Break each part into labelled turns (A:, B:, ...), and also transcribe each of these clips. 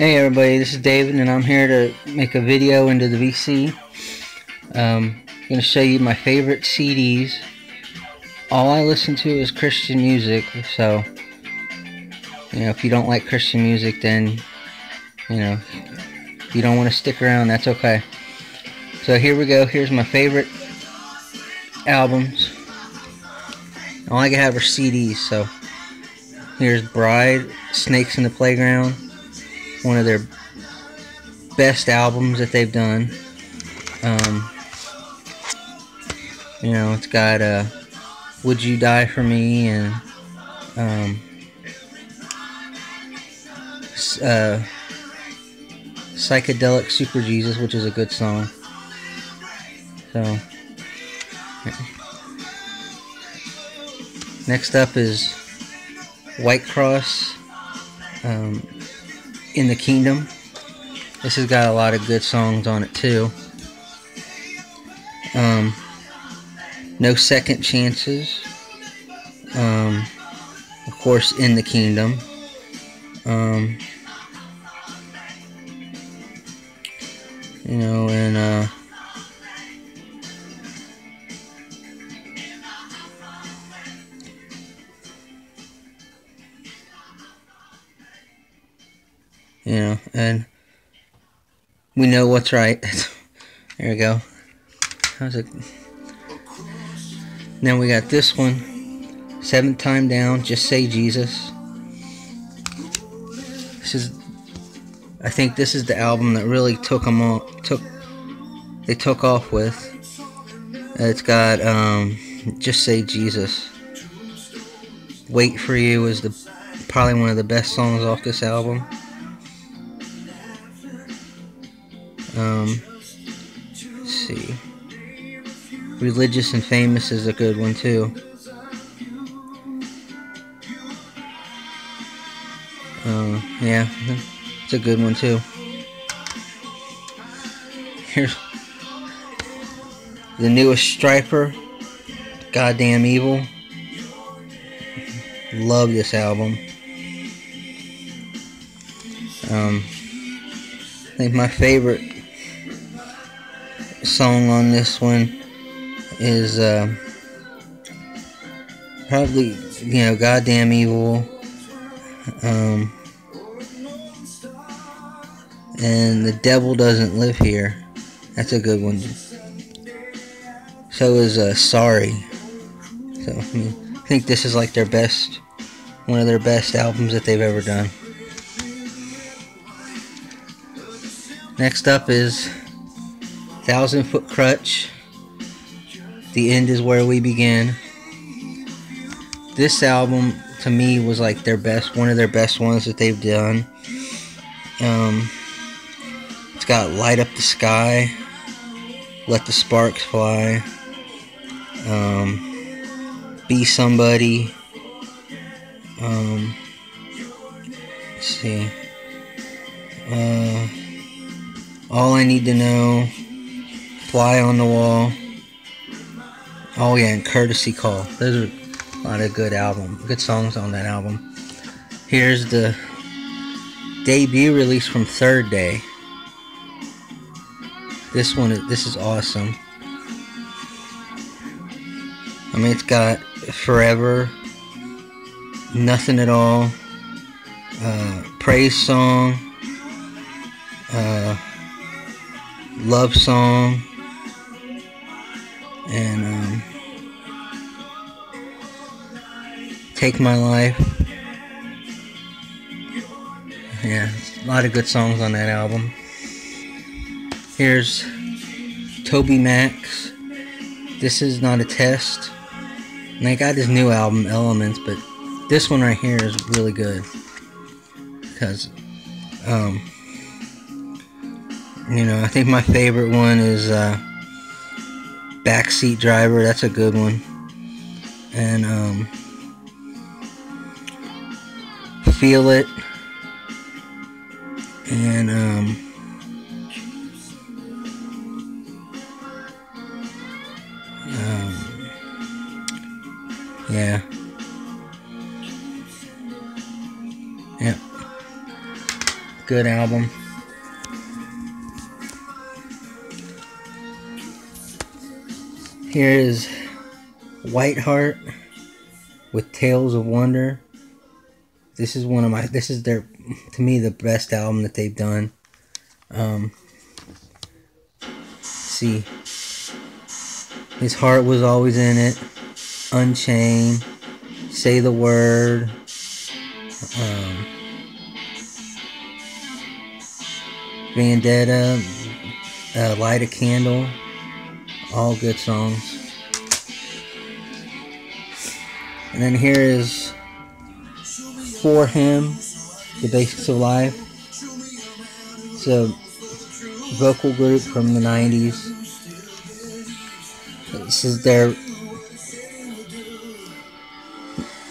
A: Hey everybody, this is David and I'm here to make a video into the VC. I'm going to show you my favorite CDs. All I listen to is Christian music, so if you don't like Christian music, then if you don't want to stick around, that's okay. So here we go. Here's my favorite albums. All I have are CDs, so here's Bride, Snakes in the Playground, one of their best albums that they've done. It's got Would You Die For Me and Psychedelic Super Jesus, which is a good song. So next up is White Cross, In the Kingdom. This has got a lot of good songs on it too. No Second Chances. Of course, In the Kingdom. And We Know What's Right. There we go. How's it? Then we got this one, Seventh Time Down, Just Say Jesus. I think this is the album that really took off with. It's got Just Say Jesus. Wait For You is probably one of the best songs off this album. Let's see. Religious and Famous is a good one too. Yeah, it's a good one too. Here's the newest Stryper, Goddamn Evil. Love this album. I think my favorite song on this one is probably Goddamn Evil, and The Devil Doesn't Live Here. That's a good one. So is Sorry. So I think this is like one of their best albums that they've ever done. Next up is 1,000 Foot Krutch, The End Is Where We Begin. This album to me was like one of their best ones that they've done. It's got Light Up the Sky, Let the Sparks Fly, Be Somebody. Let's see. All I Need to Know, Fly on the Wall. Oh yeah, and Courtesy Call. Those are a lot of good songs on that album. Here's the debut release from Third Day. This is awesome. It's got Forever, Nothing at All, Praise Song, Love Song, and Take My Life. Yeah, a lot of good songs on that album. Here's Toby Max, This Is Not a Test. And I got his new album, Elements, but this one right here is really good. Because, I think my favorite one is Backseat Driver. That's a good one. And Feel It. And yeah. Yep. Good album. Here is Whiteheart with Tales of Wonder. This is their, to me, the best album that they've done. See, His Heart Was Always in It, Unchained, Say the Word, Vendetta, Light a Candle, all good songs. And then here is For Him, The Basics of Life. It's a vocal group from the 90s. This is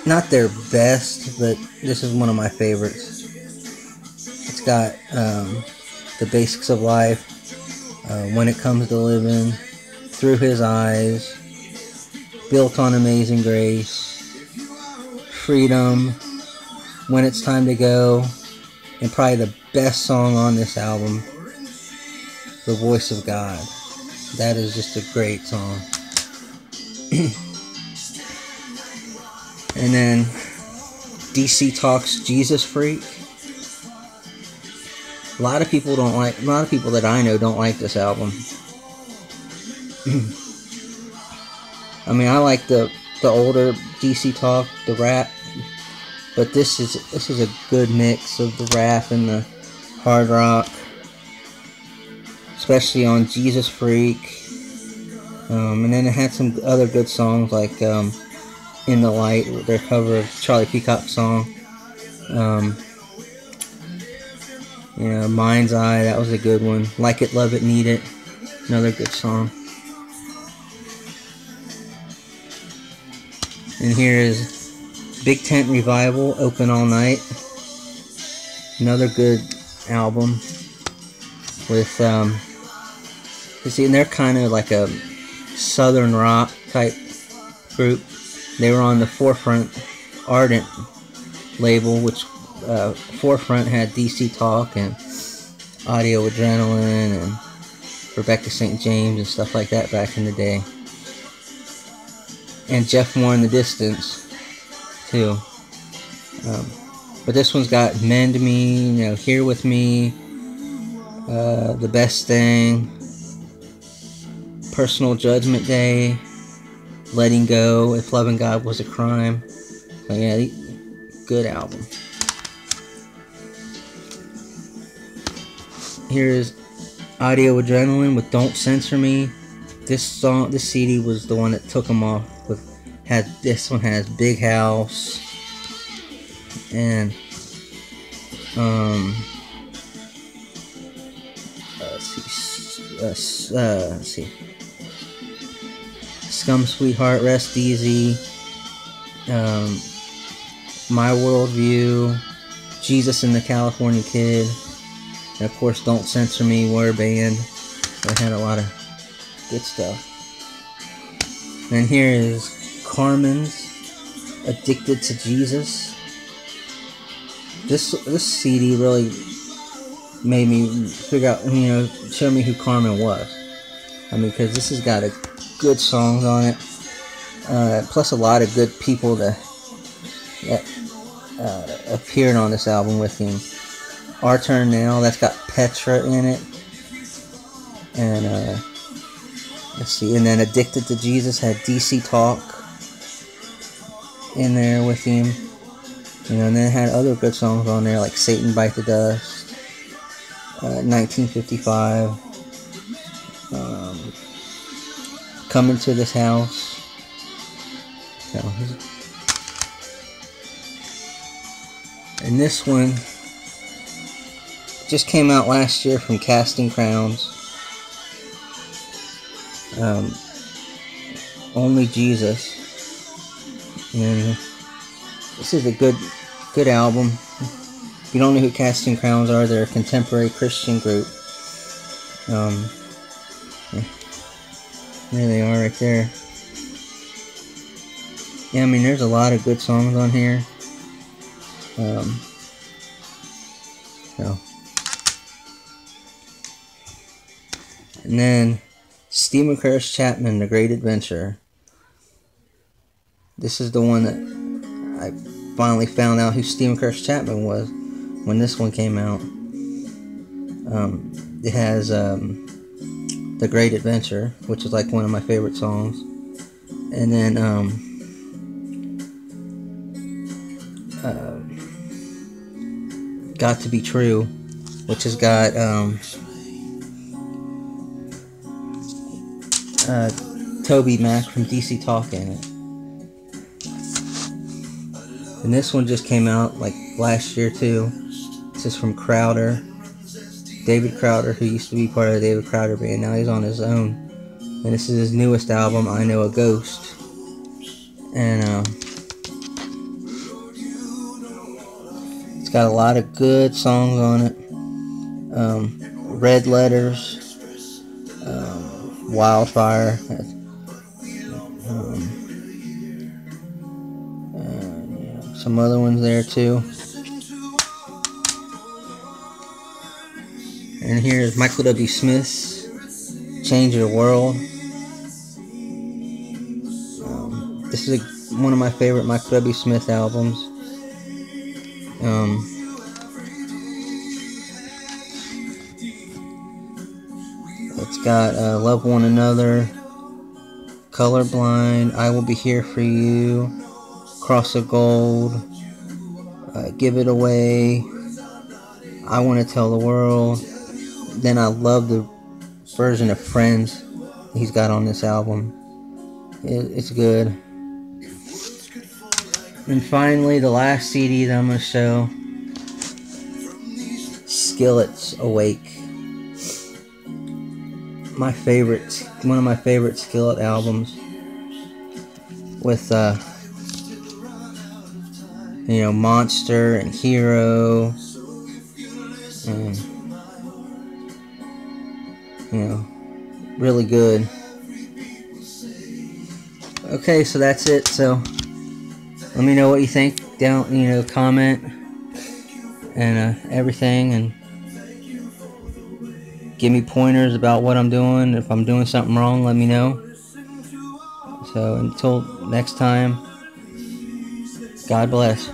A: not their best, but this is one of my favorites. It's got The Basics of Life, When It Comes to Living, Through His Eyes, Built on Amazing Grace, Freedom, When It's Time to Go, and probably the best song on this album, The Voice of God. That is just a great song. And then DC Talk's Jesus Freak. A lot of people that I know don't like this album. I mean, I like the older DC Talk, the rap, but this is a good mix of the rap and the hard rock, especially on Jesus Freak. And then it had some other good songs like In the Light, their cover of Charlie Peacock's song. Mind's Eye, that was a good one. Like It, Love It, Need It, another good song. And here is Big Tent Revival, Open All Night. Another good album with, see, and they're kind of like a southern rock type group. They were on the Forefront Ardent label, which Forefront had DC Talk and Audio Adrenaline and Rebecca St. James and stuff like that back in the day. And Jeff Moore in the Distance too. But this one's got Mend Me, Here With Me, The Best Thing, Personal Judgment Day, Letting Go, If Loving God Was a Crime. So yeah, good album. Here's Audio Adrenaline with Don't Censor Me. This CD was the one that took them off. This one has Big House and let's see, Scum Sweetheart, Rest Easy, My Worldview, Jesus and the California Kid, and of course Don't Censor Me, War Band. They had a lot of good stuff. And here is Carmen's Addicted to Jesus. This CD really made me figure out, show me who Carmen was. I mean, because this has got good songs on it, plus a lot of good people that appeared on this album with him. Our Turn Now, that's got Petra in it, and let's see, and then Addicted to Jesus had DC Talk in there with him, and then it had other good songs on there like Satan Bite the Dust, 1955, Coming to This House. And this one just came out last year from Casting Crowns. Only Jesus. And this is a good album. If you don't know who Casting Crowns are, they're a contemporary Christian group. There they are right there. Yeah, I mean, there's a lot of good songs on here. So And then Stephen Curtis Chapman, The Great Adventure. This is the one that I finally found out who Stephen Curtis Chapman was when this one came out. It has The Great Adventure, which is like one of my favorite songs. And then Got to Be True, which has got Toby Mac from DC Talk in it. And this one just came out like last year too. This is from Crowder. David Crowder, who used to be part of the David Crowder Band. Now he's on his own. And this is his newest album, I Know a Ghost. And it's got a lot of good songs on it. Red Letters, Wildfire, some other ones there too. And here's Michael W. Smith's Change Your World. This is one of my favorite Michael W. Smith albums. It's got Love One Another, Colorblind, I Will Be Here For You, Cross of Gold, Give It Away, I Want to Tell the World. Then I love the version of Friends he's got on this album. It's good. And finally, the last CD that I'm going to show, Skillet's Awake. One of my favorite Skillet albums, with Monster and Hero, and really good. Okay, so that's it. So let me know what you think down, comment and everything, and give me pointers about what I'm doing. If I'm doing something wrong, let me know. So until next time, God bless.